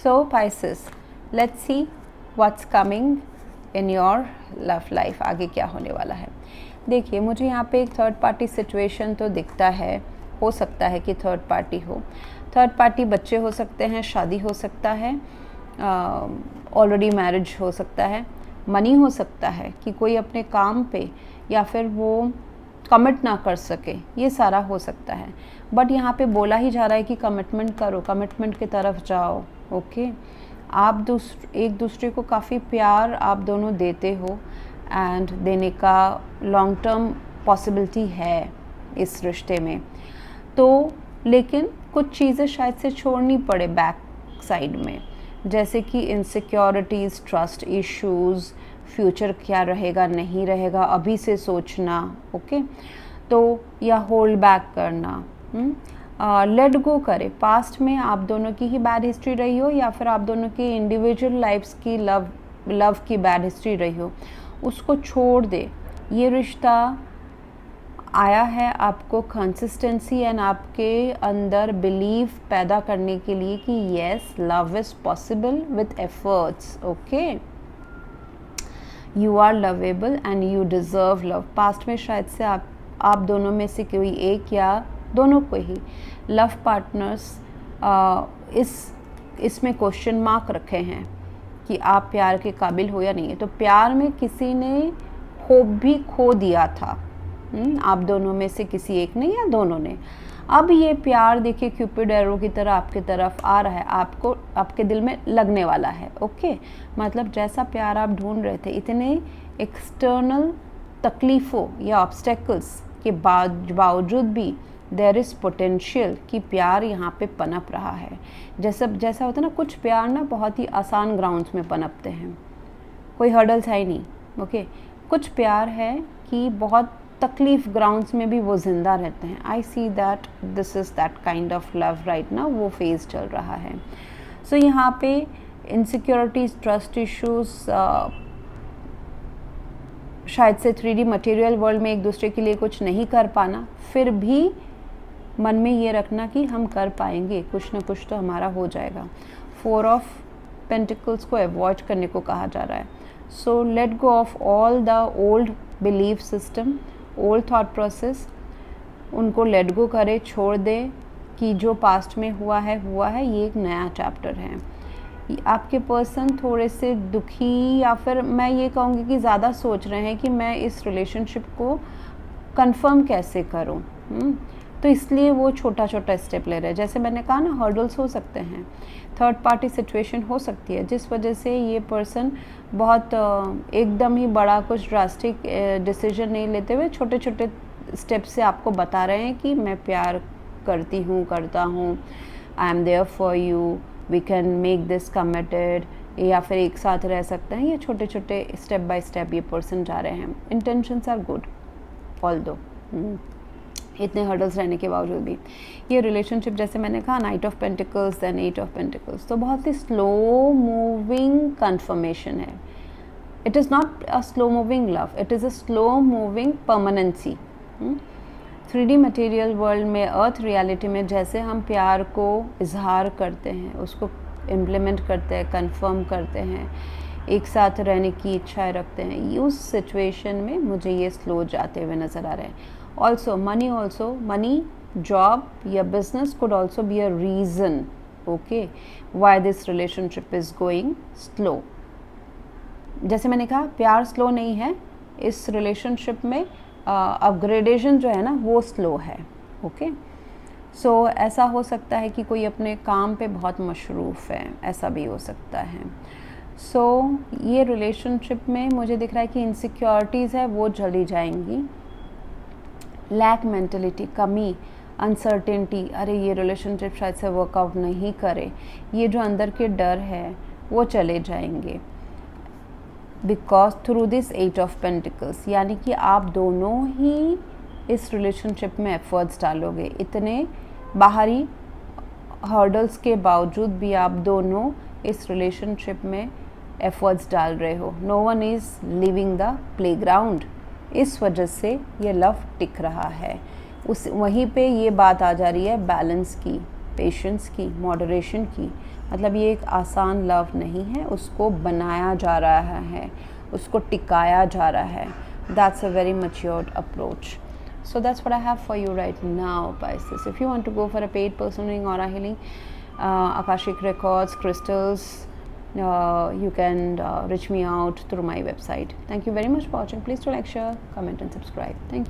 So Pisces, let's see what's coming in your love life. आगे क्या होने वाला है. देखिए मुझे यहाँ पे एक थर्ड पार्टी सिचुएशन तो दिखता है. हो सकता है कि थर्ड पार्टी हो. थर्ड पार्टी बच्चे हो सकते हैं, शादी हो सकता है, ऑलरेडी मैरिज हो सकता है, मनी हो सकता है कि कोई अपने काम पे या फिर वो कमिट ना कर सके, ये सारा हो सकता है. बट यहाँ पे बोला ही जा रहा है कि कमिटमेंट करो, कमिटमेंट की तरफ जाओ. ओके आप एक दूसरे को काफ़ी प्यार आप दोनों देते हो एंड देने का लॉन्ग टर्म पॉसिबिलिटी है इस रिश्ते में. तो लेकिन कुछ चीज़ें शायद से छोड़नी पड़े बैक साइड में, जैसे कि इनसिक्योरिटीज़, ट्रस्ट इश्यूज़, फ्यूचर क्या रहेगा नहीं रहेगा अभी से सोचना. ओके तो या होल्ड बैक करना, लेट गो करे. पास्ट में आप दोनों की ही बैड हिस्ट्री रही हो या फिर आप दोनों की इंडिविजुअल लाइफ्स की लव की बैड हिस्ट्री रही हो, उसको छोड़ दे. ये रिश्ता आया है आपको कंसिस्टेंसी एंड आपके अंदर बिलीव पैदा करने के लिए कि yes love is possible with efforts. Okay you are lovable and you deserve love. Past में शायद से आप दोनों में से कोई एक या दोनों को ही लव पार्टनर्स इसमें क्वेश्चन मार्क रखे हैं कि आप प्यार के काबिल हो या नहीं है. तो प्यार में किसी ने होप भी खो दिया था, आप दोनों में से किसी एक ने या दोनों ने. अब ये प्यार देखिए क्यूपिड एरो की तरह आपकी तरफ आ रहा है, आपको आपके दिल में लगने वाला है. ओके मतलब जैसा प्यार आप ढूंढ रहे थे, इतने एक्सटर्नल तकलीफ़ों या ऑब्स्टेकल्स के बावजूद भी देयर इज़ पोटेंशियल कि प्यार यहाँ पे पनप रहा है. जैसा होता है ना, कुछ प्यार ना बहुत ही आसान ग्राउंड्स में पनपते हैं, कोई हर्डल्स है ही नहीं. ओके कुछ प्यार है कि बहुत तकलीफ ग्राउंड्स में भी वो ज़िंदा रहते हैं. I see that this is that kind of love right ना, वो फेज़ चल रहा है. सो यहाँ पे इनसिक्योरिटीज़, ट्रस्ट इश्यूज़, शायद से 3D मटेरियल वर्ल्ड में एक दूसरे के लिए कुछ नहीं कर पाना, फिर भी मन में ये रखना कि हम कर पाएंगे, कुछ ना कुछ तो हमारा हो जाएगा. 4 ऑफ पेंटिकल्स को अवॉइड करने को कहा जा रहा है. So let go of all the old belief system, old thought process, उनको लेट गो करे, छोड़ दे कि जो पास्ट में हुआ है, ये एक नया चैप्टर है. आपके पर्सन थोड़े से दुखी या फिर मैं ये कहूँगी कि ज़्यादा सोच रहे हैं कि मैं इस रिलेशनशिप को कंफर्म कैसे करूँ. तो इसलिए वो छोटा छोटा स्टेप ले रहे हैं. जैसे मैंने कहा ना, हर्डल्स हो सकते हैं, थर्ड पार्टी सिचुएशन हो सकती है जिस वजह से ये पर्सन बहुत एकदम ही बड़ा कुछ ड्रास्टिक डिसीजन नहीं लेते हुए छोटे छोटे स्टेप से आपको बता रहे हैं कि मैं प्यार करती हूँ, करता हूँ, I am there for you, we can make this committed, या फिर एक साथ रह सकते हैं. ये छोटे छोटे स्टेप बाय स्टेप ये पर्सन जा रहे हैं. इंटेंशंस आर गुड ऑल्दो इतने हर्डल्स रहने के बावजूद भी. ये रिलेशनशिप जैसे मैंने कहा, knight of pentacles then 8 of pentacles, तो बहुत ही स्लो मूविंग कन्फर्मेशन है. It is not a slow moving love, it is a slow moving permanency. 3D material world में, अर्थ रियलिटी में जैसे हम प्यार को इजहार करते हैं, उसको इम्प्लीमेंट करते हैं, कंफर्म करते हैं, एक साथ रहने की इच्छाएं रखते हैं, उस सिचुएशन में मुझे ये स्लो जाते हुए नज़र आ रहे हैं. ऑल्सो मनी, जॉब या business could also be a reason, okay, why this relationship is going slow. जैसे मैंने कहा, प्यार स्लो नहीं है, इस रिलेशनशिप में अपग्रेडेशन जो है ना वो स्लो है. ओके सो ऐसा हो सकता है कि कोई अपने काम पे बहुत मशरूफ़ है, ऐसा भी हो सकता है. सो ये रिलेशनशिप में मुझे दिख रहा है कि इनसिक्योरिटीज़ है वो चली जाएंगी. लैक मेंटलिटी, कमी, अनसर्टेनिटी, अरे ये रिलेशनशिप शायद से वर्कआउट नहीं करे, ये जो अंदर के डर है वो चले जाएंगे. Because through this 8 of pentacles, यानी कि आप दोनों ही इस रिलेशनशिप में एफर्ट्स डालोगे. इतने बाहरी हर्डल्स के बावजूद भी आप दोनों इस रिलेशनशिप में एफर्ट्स डाल रहे हो. No one is living the playground. इस वजह से ये लव टिक रहा है. वहीं पे ये बात आ जा रही है बैलेंस की, पेशेंस की, मॉडरेशन की, मतलब ये एक आसान लव नहीं है, उसको बनाया जा रहा है, उसको टिकाया जा रहा है. That's a very matured approach. So that's what I have for you right now, Pisces. If you want to go for a paid personal reading, aura healing, Akashic records, crystals, you can reach me out through my website. Thank you very much for watching. Please do like, share, comment and subscribe. Thank you.